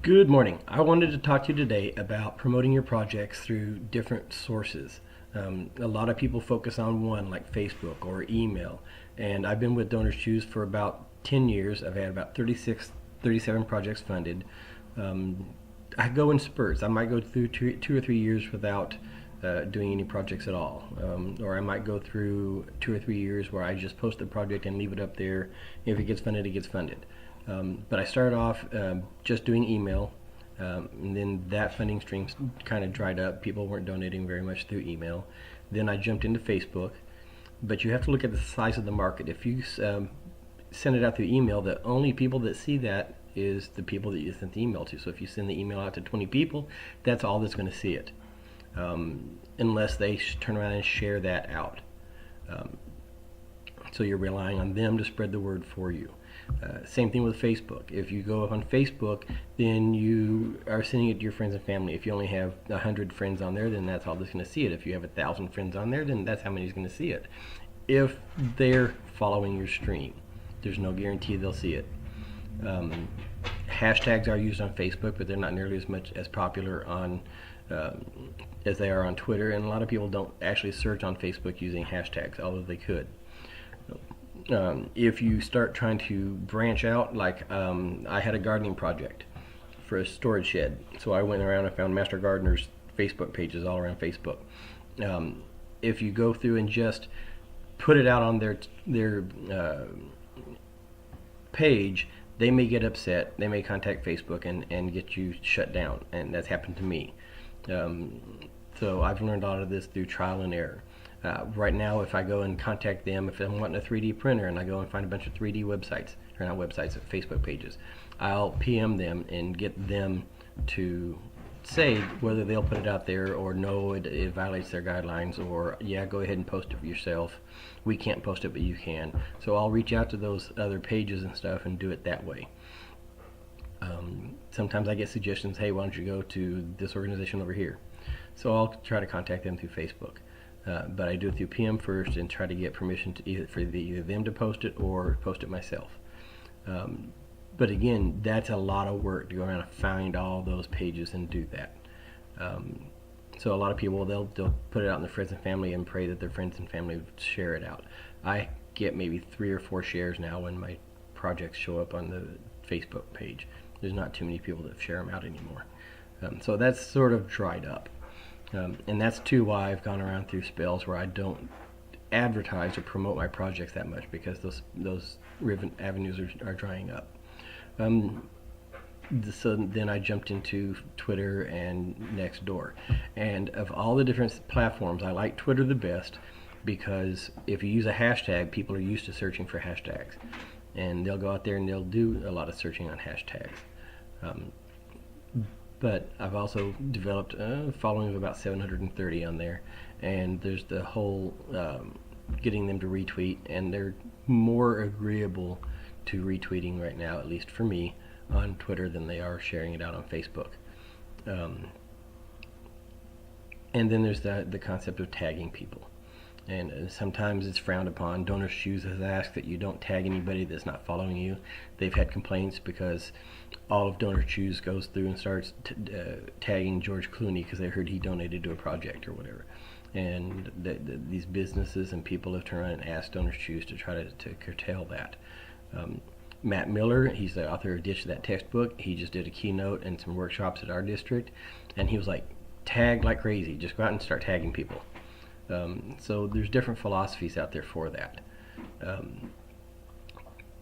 Good morning. I wanted to talk to you today about promoting your projects through different sources. A lot of people focus on one, like Facebook or email, and I've been with DonorsChoose for about 10 years. I've had about 36, 37 projects funded. Um, I go in spurts. I might go through two or 3 years without doing any projects at all. Or I might go through 2 or 3 years where I just post the project and leave it up there. If it gets funded, it gets funded. But I started off just doing email, and then that funding stream kind of dried up. People weren't donating very much through email. Then I jumped into Facebook, but you have to look at the size of the market. If you send it out through email, the only people that see that is the people that you sent the email to. So if you send the email out to 20 people, that's all that's going to see it, unless they turn around and share that out. Um, so you're relying on them to spread the word for you. Same thing with Facebook. If you go up on Facebook, then you are sending it to your friends and family. If you only have 100 friends on there, then that's all that's going to see it. If you have 1,000 friends on there, then that's how many is going to see it. If they're following your stream, there's no guarantee they'll see it. Um, Hashtags are used on Facebook, but they're not nearly as much as popular on um, as they are on Twitter, and a lot of people don't actually search on Facebook using hashtags, although they could. If you start trying to branch out, like I had a gardening project for a storage shed, so I went around and found Master Gardeners Facebook pages all around Facebook. If you go through and just put it out on their page, they may get upset. They may contact Facebook and get you shut down, and that's happened to me. Um, so I've learned a lot of this through trial and error. Right now, if I go and contact them, if I'm wanting a 3D printer and I go and find a bunch of 3D websites, or not websites, Facebook pages, I'll PM them and get them to say whether they'll put it out there or no, it violates their guidelines, or yeah, go ahead and post it for yourself. We can't post it, but you can. So I'll reach out to those other pages and stuff and do it that way. Sometimes I get suggestions, hey, why don't you go to this organization over here? So I'll try to contact them through Facebook. But I do it through PM first and try to get permission to either them to post it or post it myself. But again, that's a lot of work to go around and find all those pages and do that. So a lot of people, they'll put it out in their friends and family and pray that their friends and family share it out. I get maybe 3 or 4 shares now when my projects show up on the Facebook page. There's not too many people that share them out anymore. So that's sort of dried up. And that's too why I've gone around through spells where I don't advertise or promote my projects that much, because those avenues are drying up. So then I jumped into Twitter and Nextdoor. And of all the different platforms, I like Twitter the best, because if you use a hashtag, people are used to searching for hashtags. And they'll go out there and they'll do a lot of searching on hashtags. But I've also developed a following of about 730 on there, and there's the whole getting them to retweet, and they're more agreeable to retweeting right now, at least for me, on Twitter than they are sharing it out on Facebook. And then there's the concept of tagging people. And sometimes it's frowned upon. DonorsChoose has asked that you don't tag anybody that's not following you. They've had complaints because all of DonorsChoose goes through and starts tagging George Clooney because they heard he donated to a project or whatever. And these businesses and people have turned around and asked DonorsChoose to try to curtail that. Matt Miller, he's the author of Ditch That Textbook. He just did a keynote and some workshops at our district, and he was like, tag like crazy. Just go out and start tagging people. So there's different philosophies out there for that.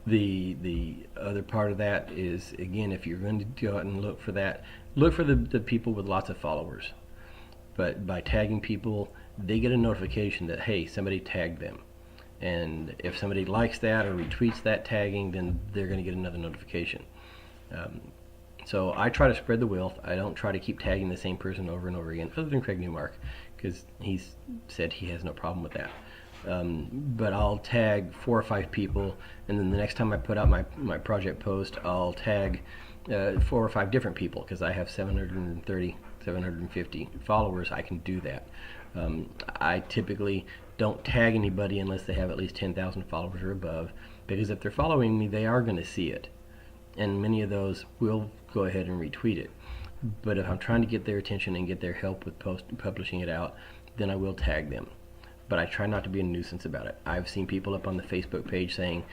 The other part of that is, again, if you're going to go out and look for that, look for the people with lots of followers. But by tagging people, they get a notification that, hey, somebody tagged them. And if somebody likes that or retweets that tagging, then they're going to get another notification. So I try to spread the wealth. I don't try to keep tagging the same person over and over again, other than Craig Newmark, because he's said he has no problem with that. But I'll tag 4 or 5 people, and then the next time I put out my project post, I'll tag 4 or 5 different people, because I have 730, 750 followers. I can do that. I typically don't tag anybody unless they have at least 10,000 followers or above, because if they're following me, they are going to see it. and many of those will go ahead and retweet it. But if I'm trying to get their attention and get their help with publishing it out, then I will tag them. But I try not to be a nuisance about it. I've seen people up on the Facebook page saying,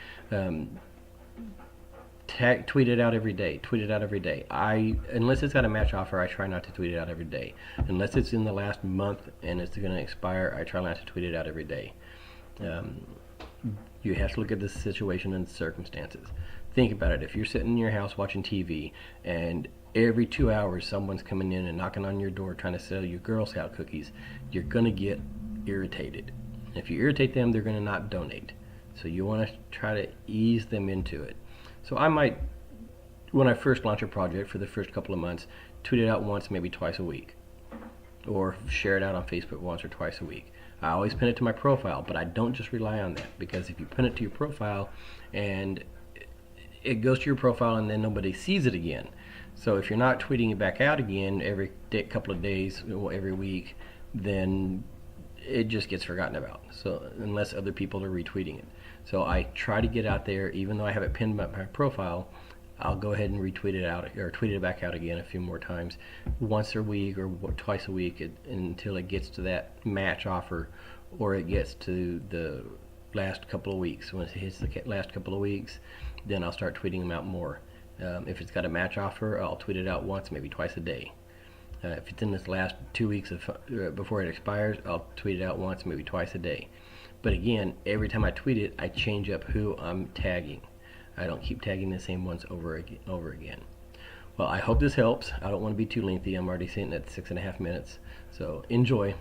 tweet it out every day. Tweet it out every day. Unless it's got a match offer, I try not to tweet it out every day. Unless it's in the last month and it's going to expire, I try not to tweet it out every day. You have to look at the situation and the circumstances. Think about it. If you're sitting in your house watching TV and every 2 hours someone's coming in and knocking on your door trying to sell you Girl Scout cookies, you're going to get irritated. If you irritate them, they're going to not donate. So you want to try to ease them into it. So I might, when I first launch a project for the first couple of months, tweet it out once, maybe twice a week. Or share it out on Facebook once or twice a week. I always pin it to my profile, but I don't just rely on that, because if you pin it to your profile and it goes to your profile and then nobody sees it again. So if you're not tweeting it back out again every couple of days, every week, then it just gets forgotten about. So unless other people are retweeting it. So I try to get out there, even though I have it pinned by my profile, I'll go ahead and retweet it out or tweet it back out again a few more times, once a week or twice a week, until it gets to that match offer, or it gets to the last couple of weeks. When it hits the last couple of weeks, then I'll start tweeting them out more. If it's got a match offer, I'll tweet it out once, maybe twice a day. If it's in this last 2 weeks before it expires, I'll tweet it out once, maybe twice a day. But again, every time I tweet it, I change up who I'm tagging. I don't keep tagging the same ones over again. Well, I hope this helps. I don't want to be too lengthy. I'm already sitting at 6.5 minutes. So enjoy.